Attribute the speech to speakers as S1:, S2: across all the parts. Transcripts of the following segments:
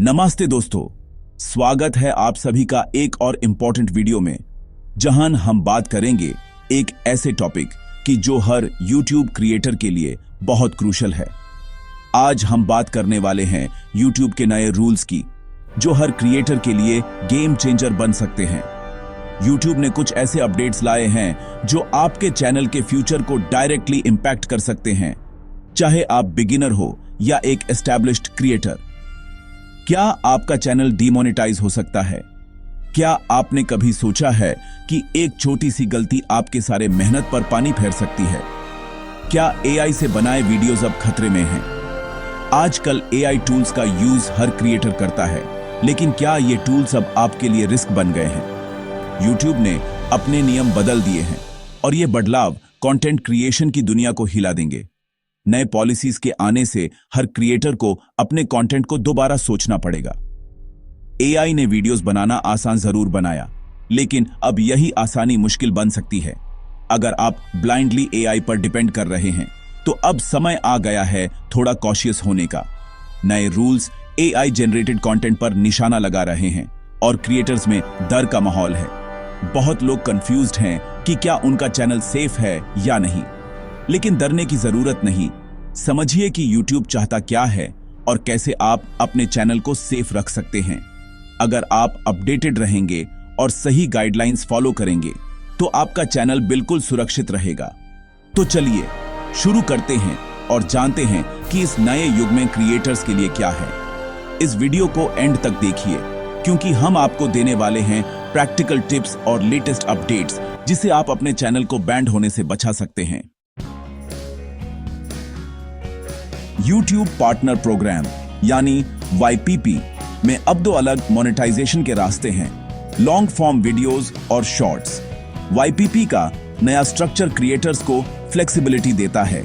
S1: नमस्ते दोस्तों, स्वागत है आप सभी का एक और इंपॉर्टेंट वीडियो में, जहां हम बात करेंगे एक ऐसे टॉपिक की जो हर YouTube क्रिएटर के लिए बहुत क्रूशल है। आज हम बात करने वाले हैं YouTube के नए रूल्स की, जो हर क्रिएटर के लिए गेम चेंजर बन सकते हैं। YouTube ने कुछ ऐसे अपडेट्स लाए हैं जो आपके चैनल के फ्यूचर को डायरेक्टली इंपैक्ट कर सकते हैं, चाहे आप बिगिनर हो या एक एस्टैब्लिश्ड क्रिएटर। क्या आपका चैनल डिमोनेटाइज हो सकता है? क्या आपने कभी सोचा है कि एक छोटी सी गलती आपके सारे मेहनत पर पानी फेर सकती है? क्या AI से बनाए वीडियोस अब खतरे में हैं? आजकल AI टूल्स का यूज हर क्रिएटर करता है, लेकिन क्या ये टूल्स अब आपके लिए रिस्क बन गए हैं? YouTube ने अपने नियम बदल दिए हैं और ये बदलाव कंटेंट क्रिएशन की दुनिया को हिला देंगे। नए पॉलिसीज के आने से हर क्रिएटर को अपने कंटेंट को दोबारा सोचना पड़ेगा। AI ने वीडियोस बनाना आसान जरूर बनाया, लेकिन अब यही आसानी मुश्किल बन सकती है अगर आप ब्लाइंडली AI पर डिपेंड कर रहे हैं। तो अब समय आ गया है थोड़ा कॉशियस होने का। नए रूल्स AI जनरेटेड कंटेंट पर निशाना लगा रहे हैं और क्रिएटर्स में डर का माहौल है। बहुत लोग कंफ्यूज्ड हैं कि क्या उनका चैनल सेफ है या नहीं, लेकिन डरने की जरूरत नहीं। समझिए कि YouTube चाहता क्या है और कैसे आप अपने चैनल को सेफ रख सकते हैं। अगर आप अपडेटेड रहेंगे और सही गाइडलाइंस फॉलो करेंगे, तो आपका चैनल बिल्कुल सुरक्षित रहेगा। तो चलिए शुरू करते हैं और जानते हैं कि इस नए युग में क्रिएटर्स के लिए क्या है। इस वीडियो को एंड तक देखिए, क्योंकि हम आपको देने वाले हैं प्रैक्टिकल टिप्स और लेटेस्ट अपडेट्स, जिससे आप अपने चैनल को बैंड होने से बचा सकते हैं। YouTube पार्टनर प्रोग्राम यानी YPP में अब दो अलग मोनेटाइजेशन के रास्ते हैं, लॉन्ग फॉर्म वीडियोस और शॉर्ट्स। YPP का नया स्ट्रक्चर क्रिएटर्स को फ्लेक्सिबिलिटी देता है,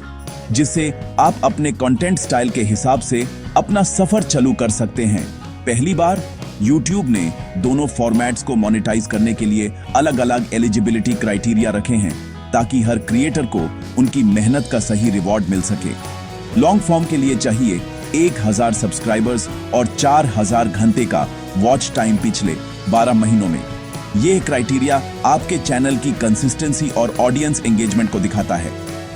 S1: जिससे आप अपने कंटेंट स्टाइल के हिसाब से अपना सफर चालू कर सकते हैं। पहली बार YouTube ने दोनों फॉर्मेट्स को मोनेटाइज करने के लिए अलग अलग एलिजिबिलिटी क्राइटेरिया रखे हैं, ताकि हर क्रिएटर को उनकी मेहनत का सही रिवॉर्ड मिल सके। लॉन्ग फॉर्म के लिए चाहिए 1000 सब्सक्राइबर्स और 4000 घंटे का वॉच टाइम पिछले 12 महीनों में। यह क्राइटेरिया आपके चैनल की कंसिस्टेंसी और ऑडियंस एंगेजमेंट को दिखाता है।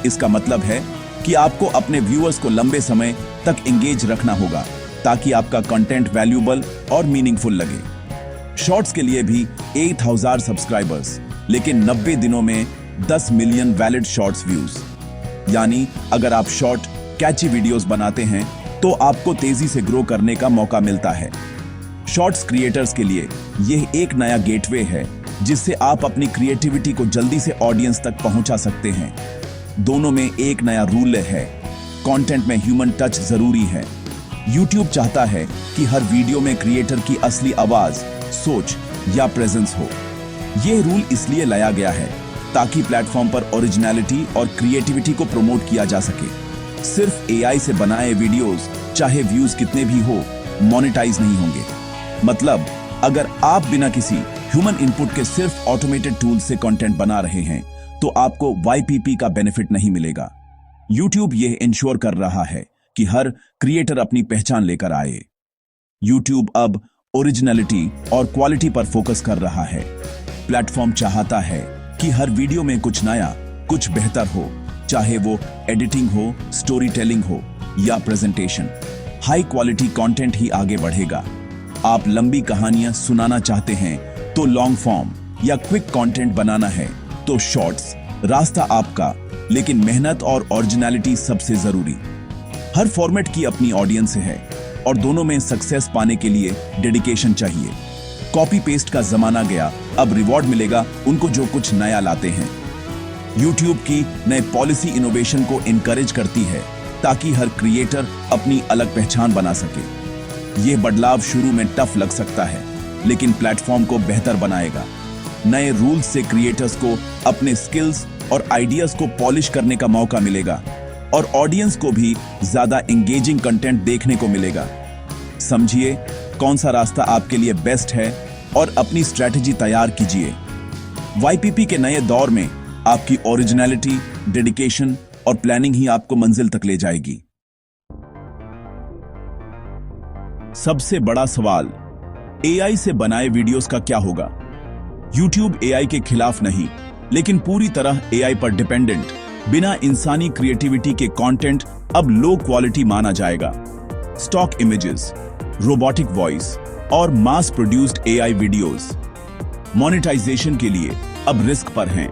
S1: इसका मतलब है कि आपको अपने व्यूअर्स को लंबे समय तक एंगेज रखना होगा, ताकि आपका कंटेंट वैल्यूएबल और मीनिंगफुल लगे। शॉर्ट्स के लिए भी 8000 सब्सक्राइबर्स, लेकिन 90 दिनों में 10 मिलियन वैलिड शॉर्ट्स व्यूज। यानी अगर आप शॉर्ट कैची वीडियोस बनाते हैं, तो आपको तेजी से ग्रो करने का मौका मिलता है। शॉर्ट्स क्रिएटर्स के लिए यह एक नया गेटवे है, जिससे आप अपनी क्रिएटिविटी को जल्दी से ऑडियंस तक पहुंचा सकते हैं। दोनों में एक नया रूल है, कंटेंट में ह्यूमन टच जरूरी है। YouTube चाहता है कि हर वीडियो में क्रिएटर की असली आवाज, सोच या प्रेजेंस हो। यह रूल इसलिए लाया गया है ताकि प्लेटफॉर्म पर ओरिजिनलिटी और क्रिएटिविटी को प्रमोट किया जा सके। सिर्फ AI से बनाए वीडियोस, चाहे व्यूज कितने भी हो, मोनेटाइज नहीं होंगे। मतलब अगर आप बिना किसी ह्यूमन इनपुट के सिर्फ ऑटोमेटेड टूल्स से कंटेंट बना रहे हैं, तो आपको YPP का बेनिफिट नहीं मिलेगा। YouTube यह इंश्योर कर रहा है कि हर क्रिएटर अपनी पहचान लेकर आए। YouTube अब ओरिजिनलिटी और क्वालिटी पर फोकस कर रहा है। प्लेटफॉर्म चाहता है कि हर वीडियो में कुछ नया, कुछ बेहतर हो, चाहे वो एडिटिंग हो, स्टोरी टेलिंग हो या प्रेजेंटेशन। हाई क्वालिटी कंटेंट ही आगे बढ़ेगा। आप लंबी कहानियां सुनाना चाहते हैं तो लॉन्ग फॉर्म, या क्विक कंटेंट बनाना है तो शॉर्ट्स। रास्ता आपका, लेकिन मेहनत और ओरिजिनलिटी सबसे जरूरी। हर फॉर्मेट की अपनी ऑडियंस है और दोनों में सक्सेस पाने के लिए डेडिकेशन चाहिए। कॉपी पेस्ट का जमाना गया, अब रिवॉर्ड मिलेगा उनको जो कुछ नया लाते हैं। YouTube की नई पॉलिसी इनोवेशन को इनकरेज करती है, ताकि हर क्रिएटर अपनी अलग पहचान बना सके। यह बदलाव शुरू में टफ लग सकता है, लेकिन प्लेटफॉर्म को बेहतर बनाएगा। नए रूल्स से क्रिएटर्स को अपने स्किल्स और आइडियाज को पॉलिश करने का मौका मिलेगा, और ऑडियंस को भी ज्यादा एंगेजिंग कंटेंट देखने को मिलेगा। समझिए कौन सा रास्ता आपके लिए बेस्ट है और अपनी स्ट्रेटेजी तैयार कीजिए। YPP के नए दौर में आपकी ओरिजिनलिटी, डेडिकेशन और प्लानिंग ही आपको मंजिल तक ले जाएगी। सबसे बड़ा सवाल, एआई से बनाए वीडियोस का क्या होगा? YouTube एआई के खिलाफ नहीं, लेकिन पूरी तरह एआई पर डिपेंडेंट, बिना इंसानी क्रिएटिविटी के कंटेंट अब लो क्वालिटी माना जाएगा। स्टॉक इमेजेस, रोबोटिक वॉइस और mass produced AI videos monetisation के लिए अब रिस्क पर हैं।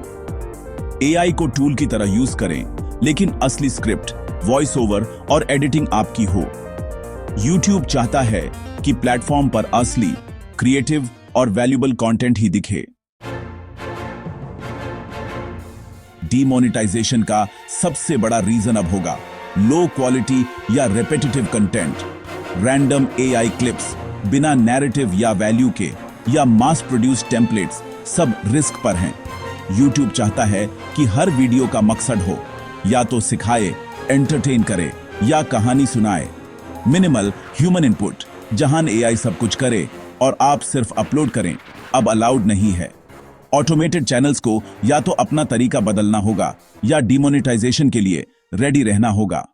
S1: एआई को टूल की तरह यूज करें, लेकिन असली स्क्रिप्ट, वॉइस ओवर और एडिटिंग आपकी हो। YouTube चाहता है कि प्लेटफॉर्म पर असली, क्रिएटिव और वैल्यूएबल कंटेंट ही दिखे। डीमोनेटाइजेशन का सबसे बड़ा रीजन अब होगा लो क्वालिटी या repetitive content, random AI clips बिना नैरेटिव या वैल्यू के, या मास प्रोड्यूस्ड टेम्पलेट्स, सब रिस्क पर हैं। YouTube चाहता है कि हर वीडियो का मकसद हो, या तो सिखाए, एंटरटेन करे या कहानी सुनाए। मिनिमल ह्यूमन इनपुट, जहां एआई सब कुछ करे और आप सिर्फ अपलोड करें, अब अलाउड नहीं है। ऑटोमेटेड चैनल्स को या तो अपना तरीका बदलना होगा या डिमोनेटाइजेशन के लिए रेडी रहना होगा।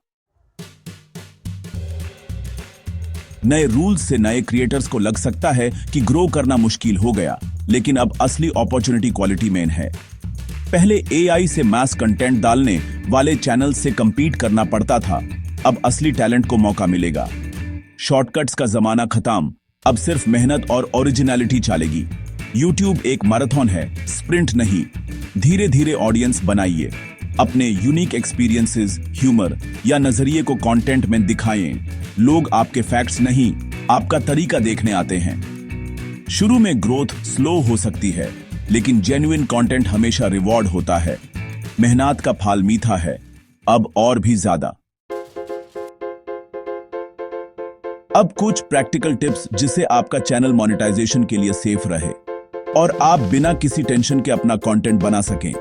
S1: नए रूल्स से नए क्रिएटर्स को लग सकता है कि ग्रो करना मुश्किल हो गया, लेकिन अब असली अपॉर्चुनिटी क्वालिटी में है। पहले एआई से मास कंटेंट डालने वाले चैनल से कंपीट करना पड़ता था, अब असली टैलेंट को मौका मिलेगा। शॉर्टकट्स का जमाना खत्म, अब सिर्फ मेहनत और ओरिजिनलिटी चलेगी। YouTube एक मैराथन है, स्प्रिंट नहीं। धीरे धीरे ऑडियंस बनाइए, अपने यूनिक एक्सपीरियंसेस, ह्यूमर या नजरिए को कंटेंट में दिखाएं। लोग आपके फैक्ट्स नहीं, आपका तरीका देखने आते हैं। शुरू में ग्रोथ स्लो हो सकती है, लेकिन जेन्युइन कंटेंट हमेशा रिवॉर्ड होता है। मेहनत का फल मीठा है, अब और भी ज्यादा। अब कुछ प्रैक्टिकल टिप्स जिससे आपका चैनल मोनेटाइजेशन के लिए सेफ रहे और आप बिना किसी टेंशन के अपना कंटेंट बना सकें।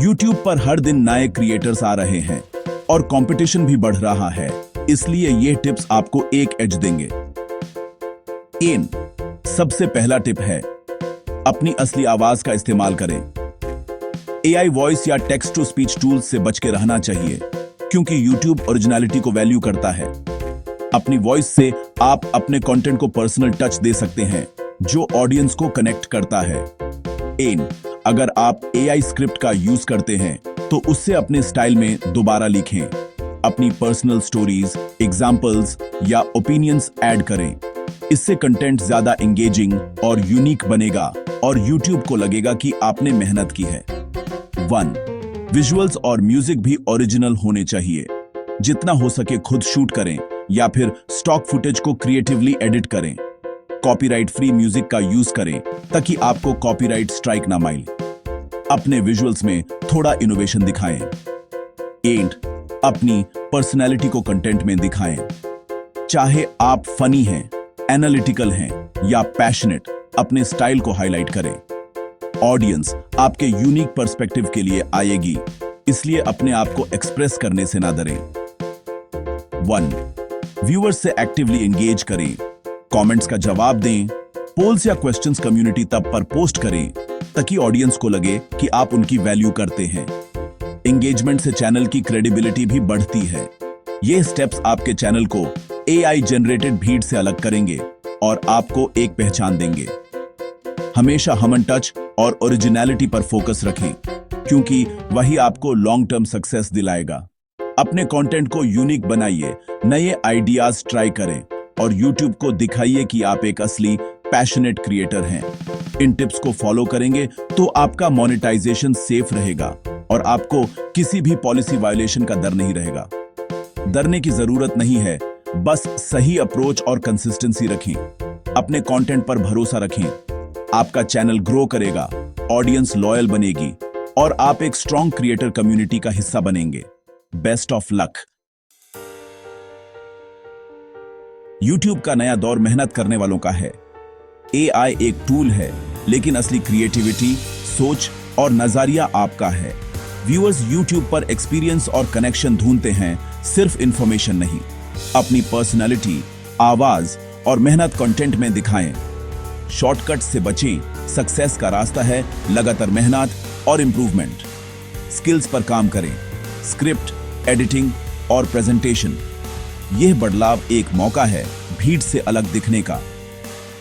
S1: YouTube पर हर दिन नए क्रिएटर्स आ रहे हैं और कंपटीशन भी बढ़ रहा है, इसलिए ये टिप्स आपको एक एज देंगे। सबसे पहला टिप है अपनी असली आवाज का इस्तेमाल करें। एआई वॉइस या टेक्स्ट टू स्पीच टूल्स से बच के रहना चाहिए, क्योंकि YouTube ओरिजिनलिटी को वैल्यू करता है। अपनी वॉइस से आप अपने कंटेंट को पर्सनल टच दे सकते हैं, जो ऑडियंस को कनेक्ट करता है। अगर आप एआई स्क्रिप्ट का यूज करते हैं, तो उससे अपने स्टाइल में दोबारा लिखें। अपनी पर्सनल स्टोरीज, एग्जाम्पल्स या ओपिनियंस ऐड करें। इससे कंटेंट ज्यादा एंगेजिंग और यूनिक बनेगा और YouTube को लगेगा कि आपने मेहनत की है। विजुअल्स और म्यूजिक भी ओरिजिनल होने चाहिए। जितना हो सके खुद शूट करें या फिर स्टॉक फुटेज को क्रिएटिवली एडिट करें। कॉपीराइट फ्री म्यूजिक का यूज करें ताकि आपको कॉपीराइट स्ट्राइक ना मिले। अपने विजुअल्स में थोड़ा इनोवेशन दिखाएं। अपनी पर्सनैलिटी को कंटेंट में दिखाएं। चाहे आप फनी हैं, एनालिटिकल हैं या पैशनेट, अपने स्टाइल को हाईलाइट करें। ऑडियंस आपके यूनिक पर्सपेक्टिव के लिए आएगी, इसलिए अपने आप को एक्सप्रेस करने से ना डरें। व्यूअर्स से एक्टिवली एंगेज करें। कमेंट्स का जवाब दें। पोल्स या क्वेश्चंस कम्युनिटी तब पर पोस्ट करें ताकि ऑडियंस को लगे कि आप उनकी वैल्यू करते हैं। एंगेजमेंट से चैनल की क्रेडिबिलिटी भी बढ़ती है। ये स्टेप्स आपके चैनल को एआई जनरेटेड भीड़ से अलग करेंगे और आपको एक पहचान देंगे। हमेशा ह्यूमन टच और ओरिजिनलिटी पर फोकस रखें, क्योंकि वही आपको लॉन्ग टर्म सक्सेस दिलाएगा। अपने कंटेंट को यूनिक बनाइए, नए आइडियाज ट्राई करें और YouTube को दिखाइए कि आप एक असली पैशनेट क्रिएटर हैं। इन टिप्स को फॉलो करेंगे तो आपका मोनेटाइजेशन सेफ रहेगा और आपको किसी भी पॉलिसी वायलेशन का डर नहीं रहेगा। डरने की जरूरत नहीं है, बस सही अप्रोच और कंसिस्टेंसी रखें। अपने कंटेंट पर भरोसा रखें। आपका चैनल ग्रो करेगा, ऑडियंस लॉयल बनेगी और आप एक स्ट्रॉन्ग क्रिएटर कम्युनिटी का हिस्सा बनेंगे। Best of luck. YouTube का नया दौर मेहनत करने वालों का है। AI एक टूल है, लेकिन असली क्रिएटिविटी, सोच और नजरिया आपका है। व्यूअर्स YouTube पर एक्सपीरियंस और कनेक्शन ढूंढते हैं, सिर्फ इंफॉर्मेशन नहीं। अपनी पर्सनालिटी, आवाज और मेहनत कंटेंट में दिखाएं। शॉर्टकट से बचें। सक्सेस का रास्ता है लगातार मेहनत और इंप्रूवमेंट। स्किल्स पर काम करें। स्क्रिप्ट, एडिटिंग और प्रेजेंटेशन। यह बदलाव एक मौका है, भीड़ से अलग दिखने का।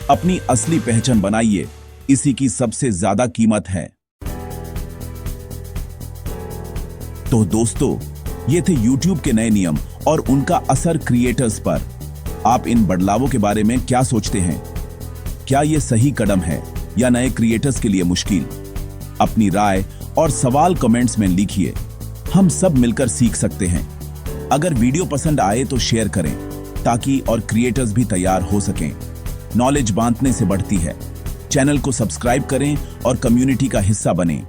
S1: अपनी असली पहचान बनाइए, इसी की सबसे ज्यादा कीमत है। तो दोस्तों, ये थे YouTube के नए नियम और उनका असर क्रिएटर्स पर। आप इन बदलावों के बारे में क्या सोचते हैं? क्या ये सही कदम है या नए क्रिएटर्स के लिए मुश्किल? अपनी राय और सवाल कमेंट्स में लिखिए, हम सब मिलकर सीख सकते हैं। अगर वीडियो पसंद आए तो शेयर करें ताकि और क्रिएटर्स भी तैयार हो सकें। नॉलेज बांटने से बढ़ती है। चैनल को सब्सक्राइब करें और कम्युनिटी का हिस्सा बनें।